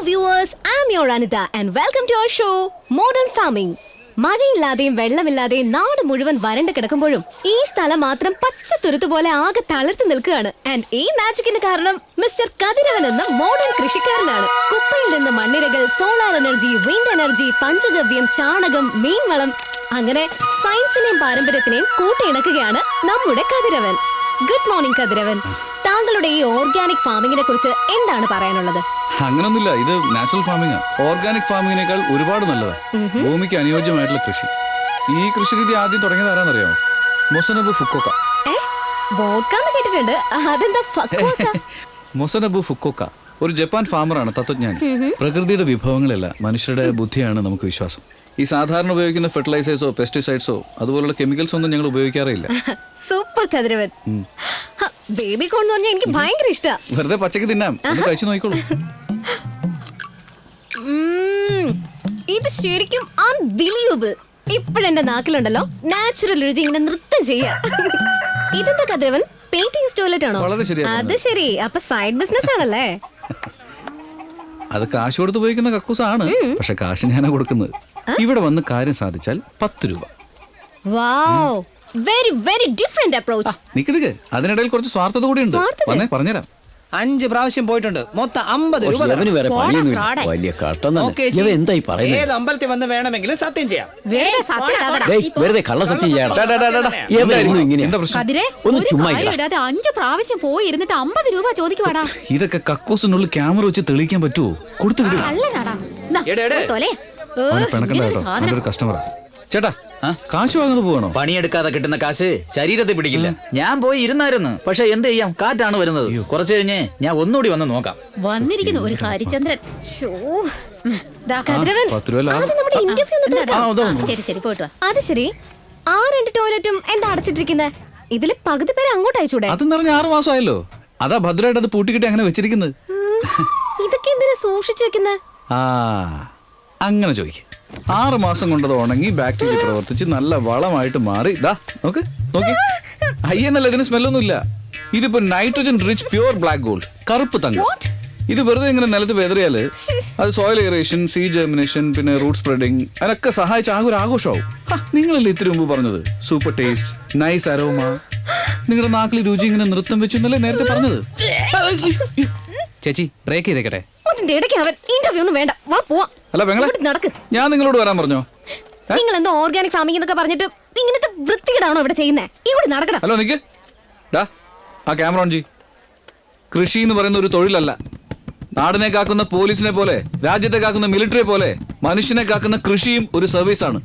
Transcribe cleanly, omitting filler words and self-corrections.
viewers, I'm your Anita and welcome to our show Modern Farming. മഴയില്ലാതെയും വെള്ളമില്ലാതെയും നാട് മുഴുവൻ വരണ്ട് കിടക്കുമ്പോഴും ഈ സ്ഥലം മാത്രം പച്ചത്തുരുത്ത് പോലെ ആകെ തളർത്തി നിൽക്കുകയാണ്. ആൻഡ് ഈ മാജിക്കിന് കാരണം മിസ്റ്റർ കതിരവൻ എന്ന മോഡേൺ കൃഷിക്കാരനാണ്. കുപ്പയിൽ നിന്ന് മണ്ണിരകൾ, സോളാർ എനർജി, വിൻഡ് എനർജി, പഞ്ചഗവ്യം, ചാണകം, മീൻവളം, അങ്ങനെ സയൻസിനെയും പാരമ്പര്യത്തിനെയും കൂട്ടിയിണക്കുകയാണ് നമ്മുടെ കതിരവൻ. ഗുഡ് മോർണിംഗ് കതിരവൻ. താങ്കളുടെ ഈ ഓർഗാനിക് ഫാമിങ്ങിനെ കുറിച്ച് എന്താണ് പറയാനുള്ളത്? അങ്ങനൊന്നുമില്ല, ഇത് നാച്ചുറൽ ഫാമിംഗ്. ഓർഗാനിക് ഫാമിങ്ങിനേക്കാൾ ഒരുപാട് നല്ലതാണ്. ഭൂമിക്ക് അനുയോജ്യമായിട്ടുള്ള കൃഷി. ഈ കൃഷി രീതി ആദ്യം തുടങ്ങിയത് ആരാന്നറിയാമോ? മൊസനബു ഫുക്കോക്ക. മൊസനബു ഫുക്കോക്ക ഒരു ജപ്പാൻ ഫാമറാണ്, തത്വജ്ഞാനി. പ്രകൃതിയുടെ വിഭവങ്ങളല്ല, മനുഷ്യരുടെ ബുദ്ധിയാണ് നമുക്ക് വിശ്വാസം. ഈ സാധാരണ ഉപയോഗിക്കുന്ന ഫെർട്ടിലൈസേഴ്സോ പെസ്റ്റിസൈഡ്സോ അതുപോലുള്ള കെമിക്കൽസ് ഒന്നും ഞങ്ങൾ ഉപയോഗിക്കാറില്ല. സൂപ്പർ കതിരവൻ. ബേബി കോൺ എന്ന് പറഞ്ഞാൽ എനിക്ക് ഭയങ്കര ഇഷ്ടാ. വെറുതെ പച്ചക്ക് തിന്നാം, കഴിച്ചു നോക്കിക്കോളൂ. ഇത് ശരിക്കും അൺബിലീവബിൾ. ഇപ്പോഴെന്റെ നാക്കിലുണ്ടല്ലോ നാച്ചുറൽ രുചി ഇങ്ങനെ നൃത്തം ചെയ്യാ. ഇതെന്താ കതിരവൻ, പെയിന്റിംഗ് ടോയ്ലറ്റ് ആണോ? അത് ശരി, അപ്പൊ സൈഡ് ബിസിനസ് ആണല്ലേ? അത് കാശ് കൊടുത്ത് ഉപയോഗിക്കുന്ന കക്കൂസാണ്, പക്ഷെ കാശ് ഞാനാ കൊടുക്കുന്നത്. ഇവിടെ വന്ന് കാര്യം സാധിച്ചാൽ 10 രൂപ. വാവ്, വെരി വെരി ഡിഫറെന്റ് അപ്രോച്ച്. നിക്ക്, അതിനിടയിൽ കുറച്ച് സ്വാർത്ഥത കൂടി ഉണ്ട്. വന്നേ പറഞ്ഞുതരാം. 5 പ്രാവശ്യം പോയിട്ടുണ്ട്, മൊത്തം 50 രൂപ. ഏത് അമ്പലത്തിൽ വന്ന് വേണമെങ്കിലും സത്യം ചെയ്യാം. വെറുതെ കള്ളസത്യം ചെയ്യണം. ഒന്ന് ചുമ്മാ 5 പ്രാവശ്യം പോയി ഇരുന്നിട്ട് 50 രൂപ ചോദിക്കുവാടാ. ഇതൊക്കെ കക്കൂസിനുള്ളിൽ ക്യാമറ വെച്ച് തെളിയിക്കാൻ പറ്റുമോ? കൊടുത്തു വിടുക. കസ്റ്റമറാ ചേട്ടാ, കാശ് വാങ്ങുന്നത് പോകണോ? പണിയെടുക്കാതെ കിട്ടുന്ന കാശ് ശരീരത്തിൽ പിടിക്കില്ല. ഞാൻ പോയി ഇരുന്നായിരുന്നു, പക്ഷെ എന്ത് ചെയ്യാം, കാറ്റാണ് വരുന്നത്. കുറച്ചു കഴിഞ്ഞ് ഞാൻ ഒന്നുകൂടി വന്ന് നോക്കാം. വന്നിരിക്കുന്നു ഒരു ഹരിചന്ദ്രൻ. ശരി പോയിട്ട്. അത് ശരി, ആ 2 ടോയ്ലറ്റും എന്താ അടച്ചിട്ടിരിക്കുന്നത്? ഇതില് പകുതി പേര് അങ്ങോട്ട് അയച്ചൂടെ? അത് നിറഞ്ഞ 6 മാസമായല്ലോ. അതാ ഭദ്രമായിട്ട് അത് പൂട്ടിക്കിട്ടി അങ്ങനെ വെച്ചിരിക്കുന്നത്. ഇതൊക്കെ എന്തിനാ സൂക്ഷിച്ചു വെക്കുന്നത്? അങ്ങനെ ചോദിക്കും. 6 മാസം കൊണ്ടത് ഉണങ്ങി ബാക്ടീരിയ പ്രവർത്തിച്ച് നല്ല വളമായിട്ട് മാറി. നോക്കി അയ്യെന്നല്ല, ഇതിന് സ്മെല്ലൊന്നുമില്ല. ഇതിപ്പോ nitrogen rich pure black gold, കറുപ്പ് തങ്കം. ഇത് വെറുതെ ഇങ്ങനെ നിലത്ത് വെതറിയാല് അത് സോയിൽ എയറേഷൻ, സീഡ് ജെർമിനേഷൻ, പിന്നെ റൂട്ട് സ്പ്രെഡിങ്, അതിനൊക്കെ സഹായിച്ച ആകെ ഒരു ആഘോഷമാവും. നിങ്ങളല്ലേ ഇത്തിരി മുമ്പ് പറഞ്ഞത് സൂപ്പർ ടേസ്റ്റ്, നൈസ് അരോമ, നിങ്ങളുടെ നാക്കിൽ രുചി ഇങ്ങനെ നൃത്തം വെച്ചു എന്നല്ലേ നേരത്തെ പറഞ്ഞത്? ചേച്ചി ബ്രേക്ക് ചെയ്തേക്കട്ടെ. അല്ല പെങ്ങളെ, ഞാൻ നിങ്ങളോട് വരാൻ പറഞ്ഞോ? നിങ്ങൾ എന്തോ ഓർഗാനിക് ഫാമിംഗ് എന്നൊക്കെ പറഞ്ഞിട്ട് ഇങ്ങനത്തെ വൃത്തികേടാണോ ഇവിടെ ചെയ്യുന്നേ? ഇവിടെ നടക്കണം. ഹലോ നിക്ക്, ആ ക്യാമറ ഓൺ ചെയ്യ്. കൃഷി എന്ന് പറയുന്ന ഒരു തൊഴിലല്ല. നാടിനെ കാക്കുന്ന പോലീസിനെ പോലെ, രാജ്യത്തെ കാക്കുന്ന മിലിറ്ററിയെ പോലെ, മനുഷ്യനെ കാക്കുന്ന കൃഷിയും ഒരു സർവീസാണ്.